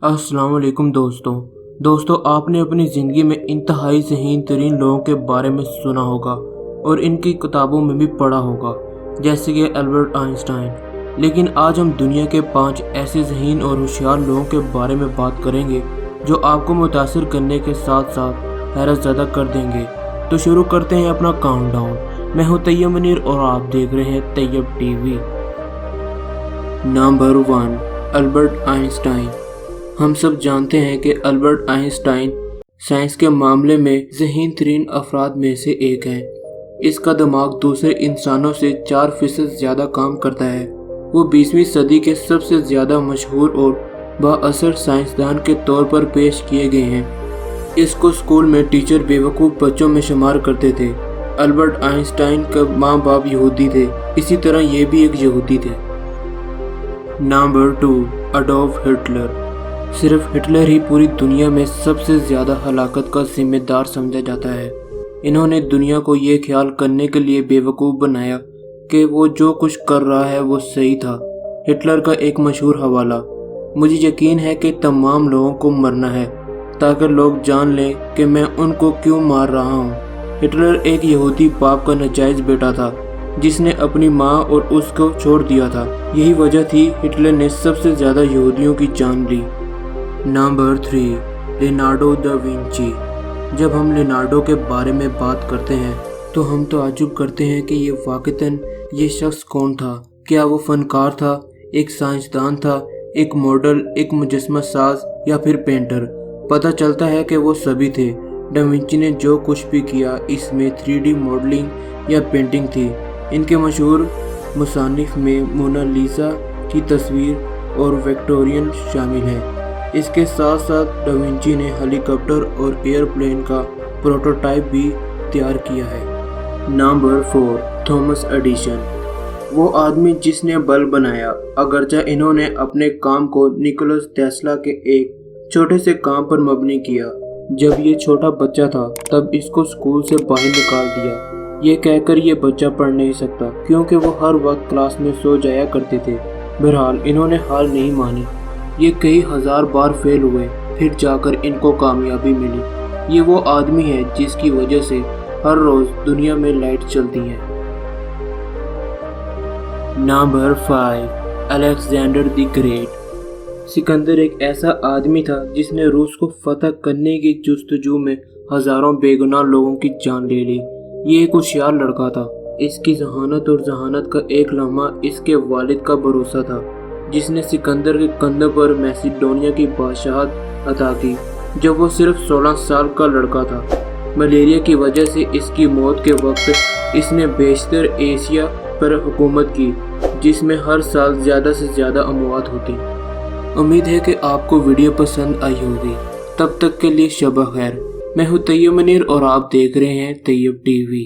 अस्सलाम वालेकुम दोस्तों आपने अपनी ज़िंदगी में इंतहाई ज़हीन तरीन लोगों के बारे में सुना होगा और इनकी किताबों में भी पढ़ा होगा, जैसे कि अल्बर्ट आइंस्टाइन। लेकिन आज हम दुनिया के 5 ऐसे ज़हीन और होशियार लोगों के बारे में बात करेंगे जो आपको मुतासिर करने के साथ साथ हैरत ज़दा कर देंगे। तो शुरू करते हैं अपना काउंटडाउन। मैं हूँ तैयब मुनीर और आप देख रहे हैं Tayyab TV. Number 1, Albert Einstein. हम सब जानते हैं कि अल्बर्ट आइंस्टाइन साइंस के मामले में ज़हीन तरीन अफराद में से एक हैं। इसका दिमाग दूसरे इंसानों से 4% ज़्यादा काम करता है। वो 20वीं सदी के सबसे ज़्यादा मशहूर और बाअसर साइंसदान के तौर पर पेश किए गए हैं। इसको स्कूल में टीचर बेवकूफ़ बच्चों में शुमार करते थे। अल्बर्ट आइंस्टाइन का माँ बाप यहूदी थे, इसी तरह ये भी एक यहूदी थे। Number 2, Adolf Hitler. सिर्फ हिटलर ही पूरी दुनिया में सबसे ज़्यादा हलाकत का जिम्मेदार समझा जाता है। इन्होंने दुनिया को ये ख्याल करने के लिए बेवकूफ़ बनाया कि वो जो कुछ कर रहा है वो सही था। हिटलर का एक मशहूर हवाला, मुझे यकीन है कि तमाम लोगों को मरना है ताकि लोग जान लें कि मैं उनको क्यों मार रहा हूँ। हिटलर एक यहूदी बाप का नाजायज़ बेटा था जिसने अपनी माँ और उसको छोड़ दिया था। यही वजह थी हिटलर ने सबसे ज़्यादा यहूदियों की जान ली। Number 3, Leonardo da Vinci. जब हम लियोनार्डो के बारे में बात करते हैं तो हम ताज्जुब करते हैं कि ये शख्स कौन था। क्या वो फनकार था, एक साइंसदान था, एक मॉडल, एक मुजस्समा साज या फिर पेंटर? पता चलता है कि वो सभी थे। दा विंची ने जो कुछ भी किया इसमें 3D मॉडलिंग या पेंटिंग थी। इनके मशहूर मुसानिफ में मोनालिसा की तस्वीर और विक्टोरियन शामिल है। इसके साथ साथ दा विंची ने हेलीकॉप्टर और एयरप्लेन का प्रोटोटाइप भी तैयार किया है। Number 4, Thomas Edison. वो आदमी जिसने बल्ब बनाया। अगरचे इन्होंने अपने काम को निकोला टेस्ला के एक छोटे से काम पर मबनी किया। जब ये छोटा बच्चा था तब इसको स्कूल से बाहर निकाल दिया, ये कहकर ये बच्चा पढ़ नहीं सकता क्योंकि वो हर वक्त क्लास में सो जाया करते थे। बहरहाल इन्होंने हार नहीं मानी। ये कई हजार बार फेल हुए, फिर जाकर इनको कामयाबी मिली। ये वो आदमी है जिसकी वजह से हर रोज दुनिया में लाइट चलती है। Number 5, Alexander the great. Sikandar एक ऐसा आदमी था जिसने रूस को फतह करने की जुस्तजू में हजारों बेगुनाह लोगों की जान ले ली। ये एक होशियार लड़का था। इसकी जहानत और जहानत का एक लम्हा इसके वालिद का भरोसा था जिसने सिकंदर के कंधों पर मैसिडोनिया की बादशाहत अता की जब वो सिर्फ 16 साल का लड़का था। मलेरिया की वजह से इसकी मौत के वक्त इसने बेशतर एशिया पर हुकूमत की जिसमें हर साल ज़्यादा से ज़्यादा अमवात होती। उम्मीद है कि आपको वीडियो पसंद आई होगी। तब तक के लिए शब खैर। मैं हूँ तैयब मुनीर और आप देख रहे हैं तैयब टीवी।